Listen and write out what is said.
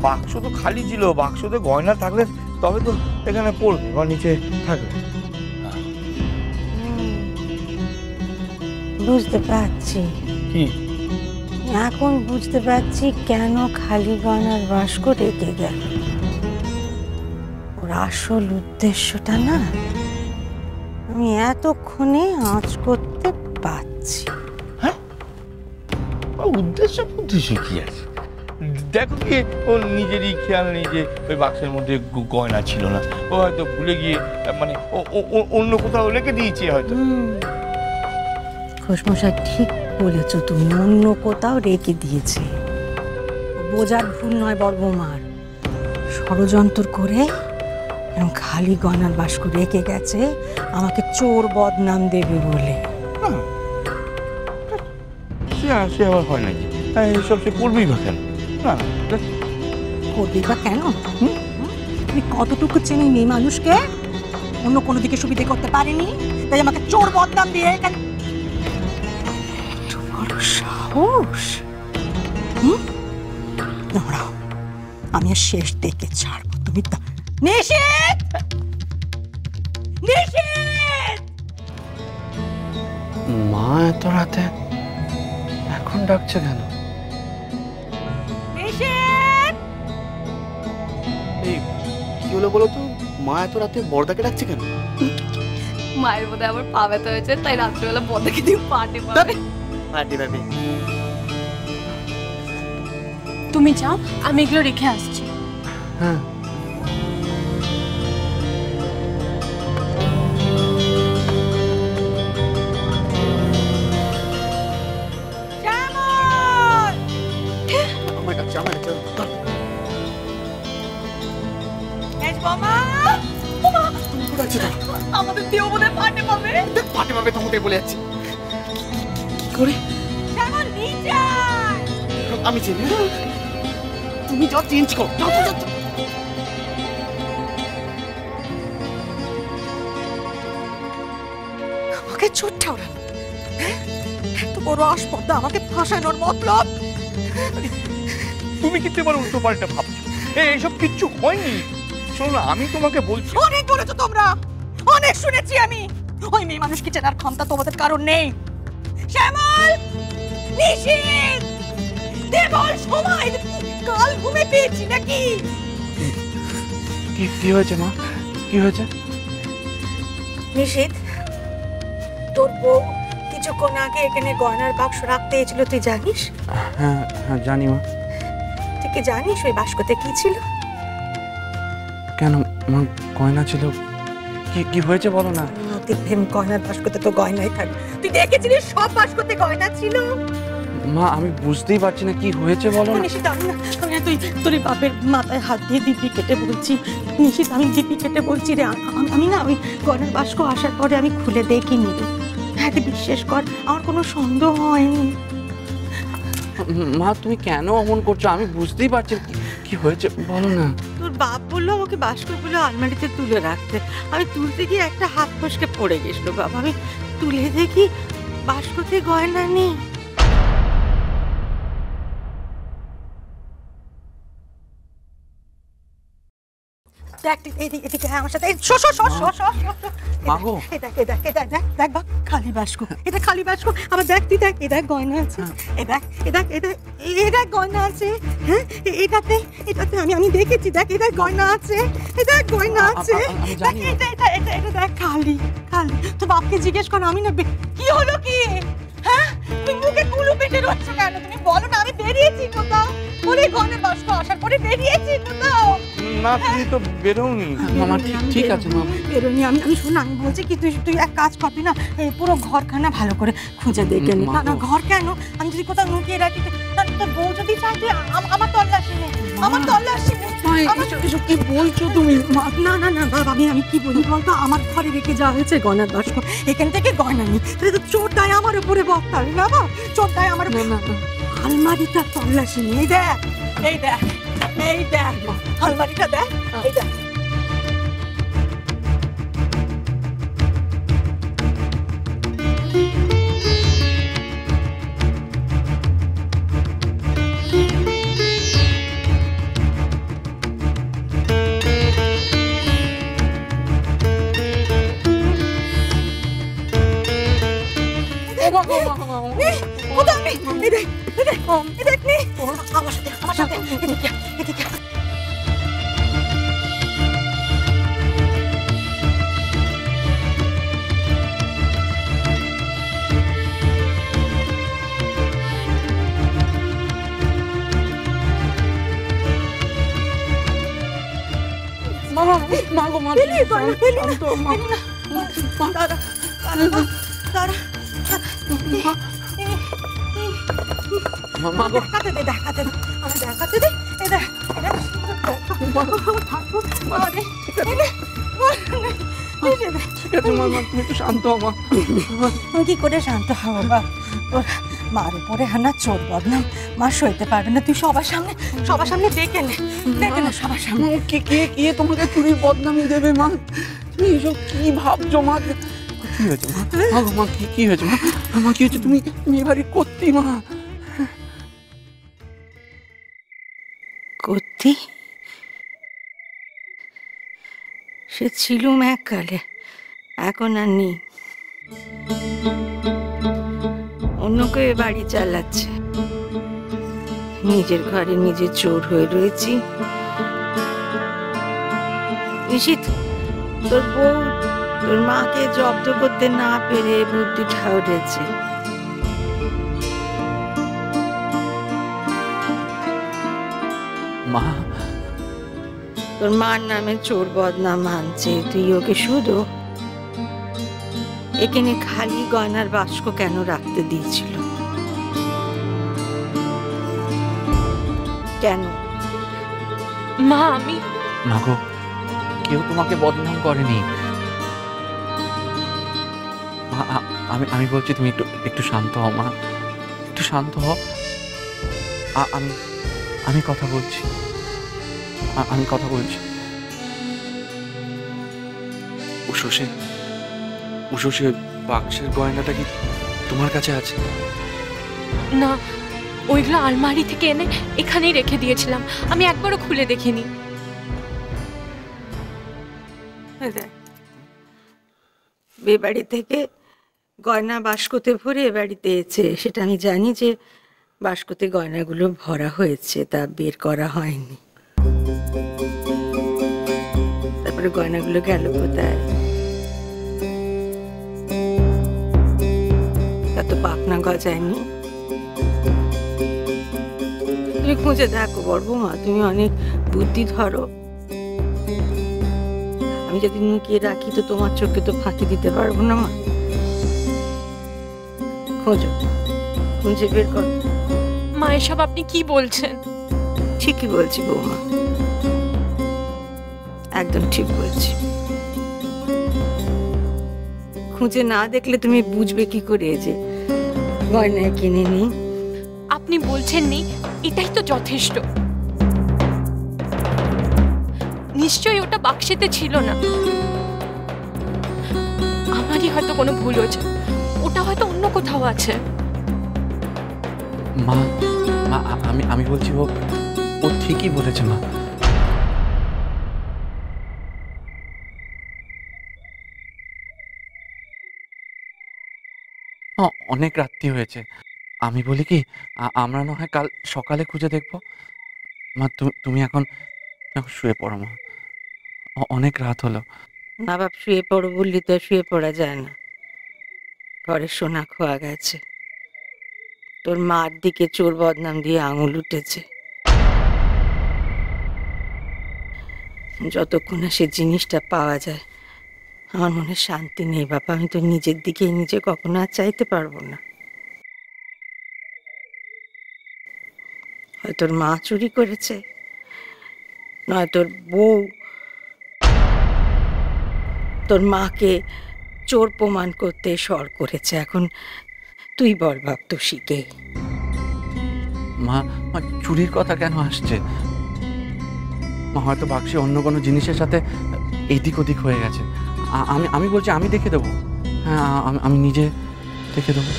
বাক্স তো খালি ছিল, বাক্সতে গয়না থাকলে তবে তো এখানে পড়বে বা নিচে থাকবে। বুঝতে পারছি, কি এখন বুঝতে পারছি কেন খালি গয়নার বাস্ক রেখে গেল। ওর আসল উদ্দেশ্যটা না আমি এতক্ষণে আঁচ করতে পারছি। হ্যাঁ, উদ্দেশ্য কি আছে? দেখো কি ও নিজেরই খেয়াল নেই যে ওই বাক্সের মধ্যে গয়না ছিল না, ও হয়তো ভুলে গিয়ে মানে অন্য কোথাও রেখে দিয়েছে হয়তো। ঘোষমশাই ঠিক বলেছ তুমি, অন্য কোথাও রেখে দিয়েছে। বোঝার ভুল নয় বড় বৌমার, ষড়যন্ত্র করে এরকম খালি গয়নার বাস্ক রেখে গেছে আমাকে চোর বদনাম দেবে বলে। সে আবার হয় নাকি? এসব সে করবেই বা কেন? না করবেই বা কেন? তুমি কতটুকু চেনি মেয়ে মানুষকে? অন্য কোনো দিকে সুবিধে করতে পারেনি, তাই আমাকে চোর বদনাম দিয়ে এখানে বড় সাহস। দাঁড়াও, আমি আর শেষ দেখে ছাড়বো। তুমি নিশিত, নিশিত! মা এত রাতে এখন ডাকছে কেন? নিশিত! এই কি হলো বলো তো, মা এত রাতে বড়দাকে ডাকছে কেন? মায়ের বোধ আবার পা ব্যথা হয়েছে, তাই রাত্রেবেলা বড়দাকে দিয়ে পার্টি পাবে। পার্টি পাবে? তুমি যাও, আমি এগুলো রেখে আসছি। হ্যাঁ। আমাদের দেহ বোধহয় পার্টি পাবে। পার্টি পাবে তোমাকে বলে যাচ্ছি। কি করে? আমি চিনি, তুমি যাও চেঞ্জ করো। আমাকে চোটটা ওরা এত বড় আসপর্দা আমাকে ফাঁসানোর মতলব। তুমি কিন্তু এবার উল্টো পাল্টা ভাবছো। এইসব কিচ্ছু হয়নি। শোনো না, আমি তোমাকে বলছি। অনেক বলেছো তোমরা, অনেক শুনেছি আমি। ওই মেয়ে মানুষকে চেনার ক্ষমতা তোমাদের কারণ নেই। শ্যামল, নিশিত, দেবল, সময় কাল ঘুমে পেয়েছি নাকি? কি হয়েছে মা? কি হয়েছে? নিশিত, তোর বউ কিছুক্ষণ আগে এখানে গয়নার বাক্স রাখতে এসেছিল, তুই জানিস? হ্যাঁ হ্যাঁ জানি মা। তুই কি জানিস ওই বাক্সতে কি ছিল? কেন মা, গয়না ছিল। কি হয়েছে বলো না। প্রেম গয়নার বাক্সতে তো গয়নাই থাকে। তুই দেখেছিলিস সব বাক্সতে গয়না ছিল? মা আমি বুঝতেই পারছি না কি হয়েছে বলো না। নিশিত, আমি না তুই তোর বাপের মাথায় হাত দিয়ে দিব্যি কেটে বলছি। নিশিত, আমি দিব্যি কেটে বলছি রে, আমি না ওই গয়নার বাক্স আসার পরে আমি খুলে দেখিনি রে। হ্যাঁ, তুই বিশ্বাস কর, আমার কোনো সন্দেহ হয়নি। মা তুমি কেন অমন করছো? আমি বুঝতেই পারছি কি হয়েছে বলো না। তোর বাপ বললো আমাকে বাস্কগুলো আলমারিতে তুলে রাখতে। আমি তুলতে গিয়ে একটা হাত ফসকে পড়ে গেছিল বাবা। আমি তুলে দেখি বাস্কতে গয়না নেই। দেখ এদিকে আমার সাথে দেখ খালি বাস্ক, এটা খালি বাস্ক। আবার দেখ তুই দেখ, এ দেখ গয়না আছে, এ দেখ গয়না আছে। হ্যাঁ, এটাতে আমি দেখেছি। দেখ এ দেখ গয়না আছে, এ দেখ গয়না আছে। এটা দেখ খালি। তো বাপকে জিজ্ঞেস কর। আমি না কি হলো কি? হ্যাঁ, তুমি মুখে কুলু পেটে রয়েছো কেন? তুমি বলো না আমি বেরিয়েছি কোথাও। ওরে গয়না বাস্ক আসার পরে বেরিয়েছি কোথাও। না তুমি তো বেরোনি। মামা ঠিক আছে মা, বেরোনি। আমি শোন, আমি বলছি কি তুই এক কাজ করবি না, পুরো ঘরখানা ভালো করে খুঁজে দেখে নে। না ঘর কেন, আমি যদি কোথাও লুকিয়ে রাখি, তোর বউ যদি চায় তুই আমার তল্লাশি নে, আমার তল্লাশি নে। এসব কি বলছো তুমি? না বাবা, আমি কি বলি বলতো, আমার ঘরে রেখে যাওয়া হয়েছে গয়নার বাস্ক। এখান থেকে গয়না নি, তাহলে তো চোর দায় আমার উপরে বক্তাবে না বা চোর দায় আমার। আলমারিটা তল্লাশি নে। এই দেখ আলমারিটা দেখ, এই দেখ। এদিকে এদিকে মা মা গো মা পেলি গয়না পেলি না শান্ত, মা। পেলি না দাঁড়া দাঁড়া দাঁড়া মা গো দেখাতে দে দেখাতে দে আমার দেখাতে দে এই দেখ এটা আরে ঠিক আছে মা, মা তুমি একটু শান্ত হও মা। কি করে শান্ত হবো বা তোর মার উপরে হানা চোর বদনাম মা সইতে পারবে না তুই সবার সামনে ডেকে নে সবার সামনে মা, কে তোমাকে চুরির বদনামি দেবে মা? তুমি এসব কি ভাবছো মা? কি হয়েছে মা? মা গো মা, কি হয়েছে মা? মা কি হয়েছে? তুমি এ বাড়ি করতি মা? করতি সে ছিলুম এককালে এখন আর নেই অন্য কেউ বাড়ি চালাচ্ছে নিজের ঘরে নিজে চোর হয়ে রয়েছি নিশিত তোর বউ তোর মাকে জব্দ করতে না পেরে বুদ্ধি ঠাউরেছে মা তোর মার নামে চোর বদনাম আনছে তুই ওকে শুধু এখানে খালি গয়নার বাস্ক কেন রাখতে দিয়েছিল কেন মা আমি মা গো, কেউ তোমাকে বদনাম করেনি মা। আমি বলছি তুমি একটু শান্ত হও মা, একটু শান্ত হও। আমি কথা বলছি, আমি কথা বলছি। উষসে বাক্সের গয়নাটা কি তোমার কাছে আছে? না, ওইগুলো আলমারি থেকে এনে এখানেই রেখে দিয়েছিলাম, আমি একবারও খুলে দেখিনি। বে বাড়ি থেকে গয়না বাস্কতে ভরে এ বাড়িতে এসেছে সেটা আমি জানি যে বাস্কতে গয়নাগুলো ভরা হয়েছে তা বের করা হয়নি তারপরে গয়নাগুলো গেল কোথায় তা তো পাখনা গজায়নি তুমি খুঁজে দেখো বড় বৌমা তুমি অনেক বুদ্ধি ধরো আমি যদি লুকিয়ে রাখি তো তোমার চোখে তো ফাঁকি দিতে পারবো না মা খোঁজো খুঁজে বের করো মা এসব আপনি কি বলছেন? ঠিকই বলছি বৌমা একদম ঠিক বলছি খুঁজে না দেখলে তুমি বুঝবে কি করে যে গয়না কিনে নি আপনি বলছেন নি এটাই তো যথেষ্ট। নিশ্চয়ই ওটা বাক্সেতে ছিল না, আমারই হয়তো কোনো ভুল হয়েছে, ওটা হয়তো অন্য কোথাও আছে। মা মা আমি বলছি ও ঠিকই বলেছে মা। অনেক রাত্রি হয়েছে, আমি বলি কি আমরা না হয় কাল সকালে খুঁজে দেখবো। মা তুমি এখন শুয়ে পড়ো মা, অনেক রাত হলো। মা বাপ শুয়ে পড়ো বললি তো শুয়ে পড়া যায় না, ঘরে সোনা খোয়া গেছে, তোর মার দিকে চোর বদনাম দিয়ে আঙুল উঠেছে, যতক্ষণ সে জিনিসটা পাওয়া যায় আমার মনে শান্তি নেই বাবা। আমি তো নিজের দিকে নিজে কখনো আর চাইতে পারবো না। হয় তোর মা চুরি করেছে, নয় তোর বউ তোর মাকে চোর প্রমাণ করতে সর করেছে। এখন তুই বল বাপ তো শিখে। মা মা চুরির কথা কেন আসছে? মা হয়তো বাক্সে অন্য কোনো জিনিসের সাথে এদিক ওদিক হয়ে গেছে। আমি বলছি আমি দেখে দেবো, হ্যাঁ আমি নিজে দেখে দেবো।